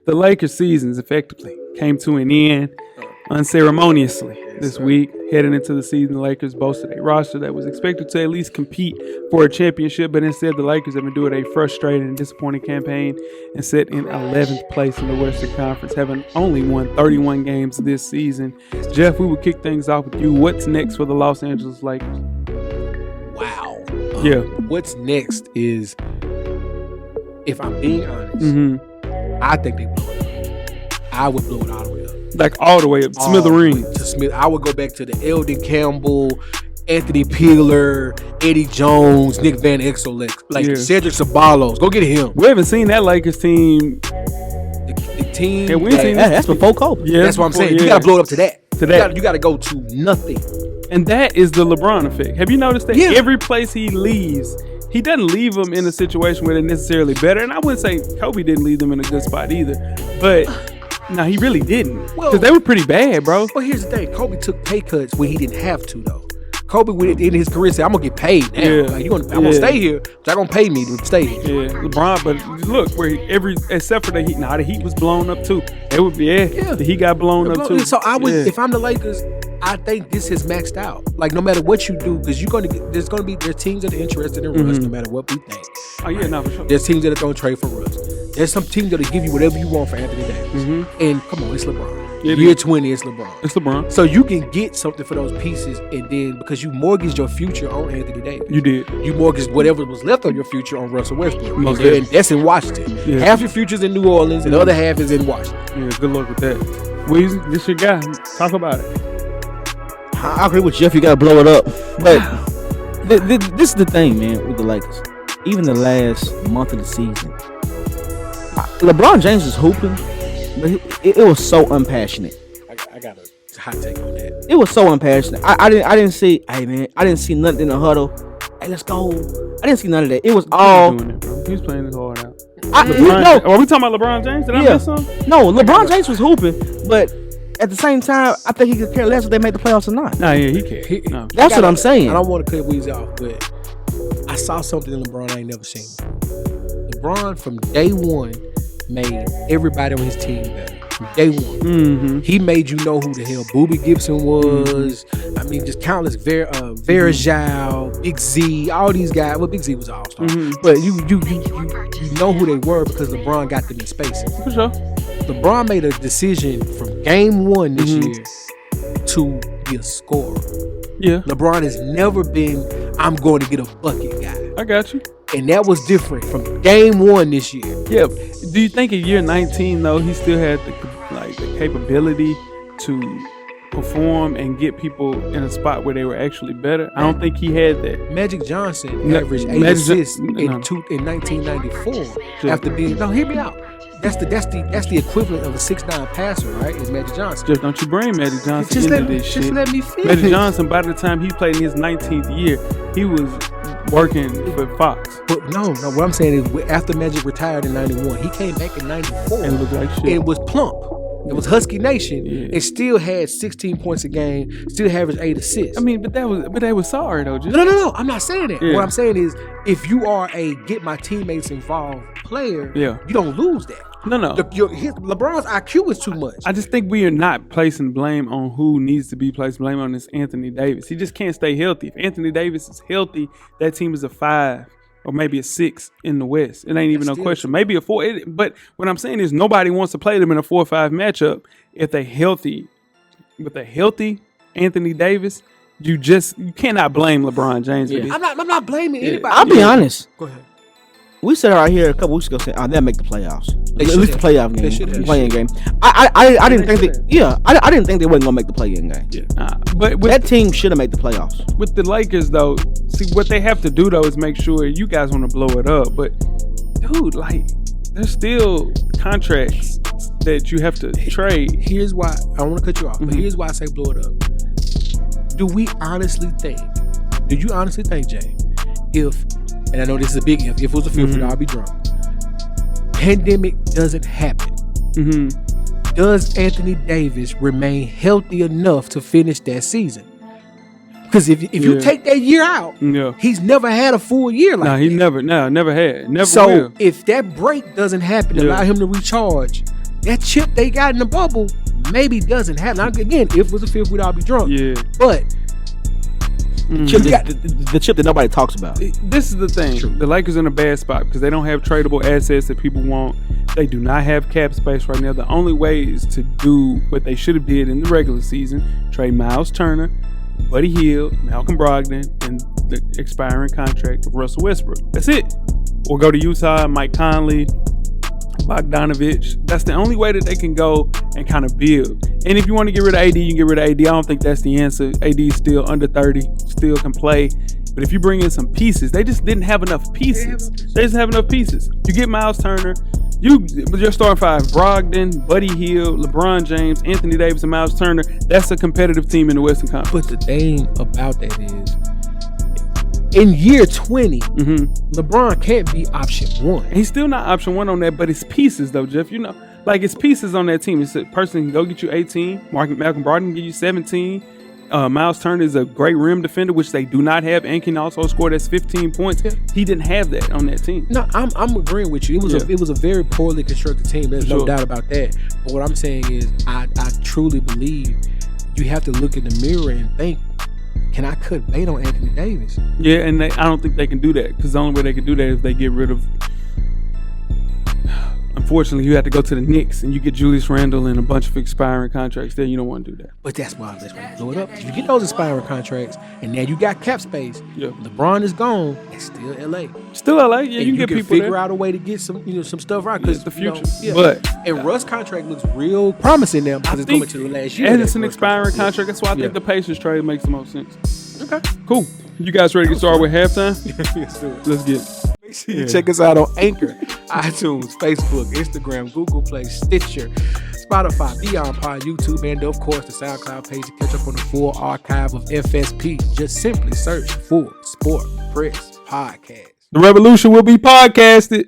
The Lakers' seasons effectively came to an end unceremoniously this week. Heading into the season, the Lakers boasted a roster that was expected to at least compete for a championship, but instead the Lakers have endured a frustrating and disappointing campaign and set in 11th place in the Western Conference, having only won 31 games this season. Jeff, we will kick things off with you. What's next for the Los Angeles Lakers? Wow. Yeah. What's next is, if I'm being honest, I think they blow it up. I would blow it all the way up. Like all the way up, smithereens. To Smith. I would go back to the Eldon Campbell, Anthony Peeler, Eddie Jones, Nick Van Exel, Cedric Ceballos. Go get him. We haven't seen that Lakers team. The team. Yeah, we ain't seen that's before Kobe. Yeah, that's what I'm saying. Yeah. You got to blow it up to that. You got to go to nothing. And that is the LeBron effect. Have you noticed that every place he leaves, he doesn't leave them in a situation where they're necessarily better. And I wouldn't say Kobe didn't leave them in a good spot either. But no, he really didn't. Because they were pretty bad, bro. Well, here's the thing. Kobe took pay cuts when he didn't have to, though. Kobe, in his career, said, I'm going to get paid now. Yeah. Like, I'm going to stay here, but you're going to pay me to stay here. Yeah, LeBron, but look, except for the Heat, the Heat was blown up too. It would be, the Heat got blown up too. So I would, if I'm the Lakers, I think this is maxed out. Like, no matter what you do, because there's teams that are interested in Russ, no matter what we think. Oh yeah, no, for sure. There's teams that are going to trade for Russ. There's some teams that'll give you whatever you want for Anthony Davis. And come on, it's LeBron. Year 20, it's LeBron. It's LeBron. So you can get something for those pieces, and then because you mortgaged your future on Anthony Davis. You did. You mortgaged whatever was left of your future on Russell Westbrook. Most And that's in Washington. Yeah. Half your future's in New Orleans, and the other half is in Washington. Yeah, good luck with that. Weezy, this your guy. Talk about it. I agree with Jeff. You got to blow it up. But this is the thing, man, with the Lakers. Even the last month of the season, LeBron James is hooping, but it was so unpassionate. I got a hot take on that. It was so unpassionate. I didn't see. Hey man, I didn't see nothing in the huddle. Hey, let's go. I didn't see none of that. It was all. He's playing his heart out. Are we talking about LeBron James? Did I miss something? No, LeBron James was hooping, but at the same time, I think he could care less if they make the playoffs or not. Nah, yeah, he can. That's what I'm saying. I don't want to cut Weezy off, but I saw something in LeBron I ain't never seen. LeBron from day one made everybody on his team better. From day one. He made you know who the hell Boobie Gibson was. I mean, just countless Verajao, Big Z, all these guys. Well, Big Z was an all-star. But you know who they were because LeBron got them in spaces. For sure. LeBron made a decision from game one this year to be a scorer. Yeah. LeBron has never been, I'm going to get a bucket guy. I got you. And that was different from game one this year. Yeah. Do you think in year 19 though he still had the capability to perform and get people in a spot where they were actually better? I don't think he had that. Magic Johnson averaged 8 assists in 1994 after being. No, hear me out. That's the equivalent of a 6'9" passer, right? Is Magic Johnson. Just don't you bring Magic Johnson into this shit. Just let me finish. Magic Johnson, by the time he played in his 19th year, he was working for Fox. But no, what I'm saying is after Magic retired in 91, he came back in 94 and looked like shit. And was plump. It was Husky Nation. And still had 16 points a game, still averaged 8 assists. I mean, but they were sorry though. No. I'm not saying that. What I'm saying is if you are a get my teammates involved player, you don't lose that. No. LeBron's IQ is too much. I just think we are not placing blame on who needs to be placed blame on. This Anthony Davis. He just can't stay healthy. If Anthony Davis is healthy, that team is a 5 or maybe a 6 in the West. It ain't even no question. Maybe a 4. But what I'm saying is nobody wants to play them in a 4 or 5 matchup if they're healthy. With a healthy Anthony Davis, you cannot blame LeBron James for this. I'm not blaming anybody. I'll be honest. Go ahead. We said right here a couple weeks ago, saying, they'll make the playoffs. At least the playoff game, playing game. I didn't think I didn't think they wasn't gonna make the play-in game. Yeah. But that team should have made the playoffs. With the Lakers, though, see what they have to do though is make sure you guys want to blow it up. But dude, there's still contracts that you have to trade. Here's why I don't want to cut you off, but here's why I say blow it up. Do you honestly think, Jay, if, and I know this is a big if it was a field, I'll be drunk. Pandemic doesn't happen. Does Anthony Davis remain healthy enough to finish that season? Because if you take that year out, he's never had a full year like that. Never had. Never so will. if that break doesn't happen, allow him to recharge, that chip they got in the bubble maybe doesn't have. Now again, if it was a fifth, we'd all be drunk. Yeah. But the chip that nobody talks about. This is the thing. True. The Lakers are in a bad spot because they don't have tradable assets that people want. They do not have cap space right now. The only way is to do what they should have did in the regular season: trade Miles Turner, Buddy Hield, Malcolm Brogdon, and the expiring contract of Russell Westbrook. That's it. Or go to Utah, Mike Conley, Bogdanovich. That's the only way that they can go and kind of build. And if you want to get rid of AD, you can get rid of AD. I don't think that's the answer. AD is still under 30, still can play. But if you bring in some pieces, they just didn't have enough pieces. They just have enough pieces. You get Miles Turner, you're starting five: Brogdon, Buddy Hield, LeBron James, Anthony Davis, and Miles Turner. That's a competitive team in the Western Conference. But the thing about that is, in year 20, LeBron can't be option one. He's still not option one on that, but it's pieces though, Jeff. You know, like it's pieces on that team. It's a person can go get you 18. Malcolm Brogdon can get you 17. Miles Turner is a great rim defender, which they do not have, and can also score. That's 15 points. Yeah. He didn't have that on that team. No, I'm agreeing with you. It was a very poorly constructed team. There's no doubt about that. But what I'm saying is, I truly believe you have to look in the mirror and think, can I cut bait on Anthony Davis? Yeah, and I don't think they can do that, because the only way they can do that is if they get rid of. Unfortunately, you have to go to the Knicks and you get Julius Randle and a bunch of expiring contracts there. You don't want to do that. But that's why let's blow it up. If you get those expiring contracts and now you got cap space, LeBron is gone. It's still LA. Still LA. Yeah, and you can get people figure there. out a way to get some stuff right, because the future. And Russ' contract looks real promising now because it's coming to the last year. And it's an expiring contract. That's why I think the Pacers trade makes the most sense. Okay, cool. You guys ready to get started with halftime? Let's do it. Let's get it. Make sure you check us out on Anchor, iTunes, Facebook, Instagram, Google Play, Stitcher, Spotify, Beyond Pod, YouTube, and of course the SoundCloud page to catch up on the full archive of FSP. Just simply search for Sport Press Podcast. The revolution will be podcasted.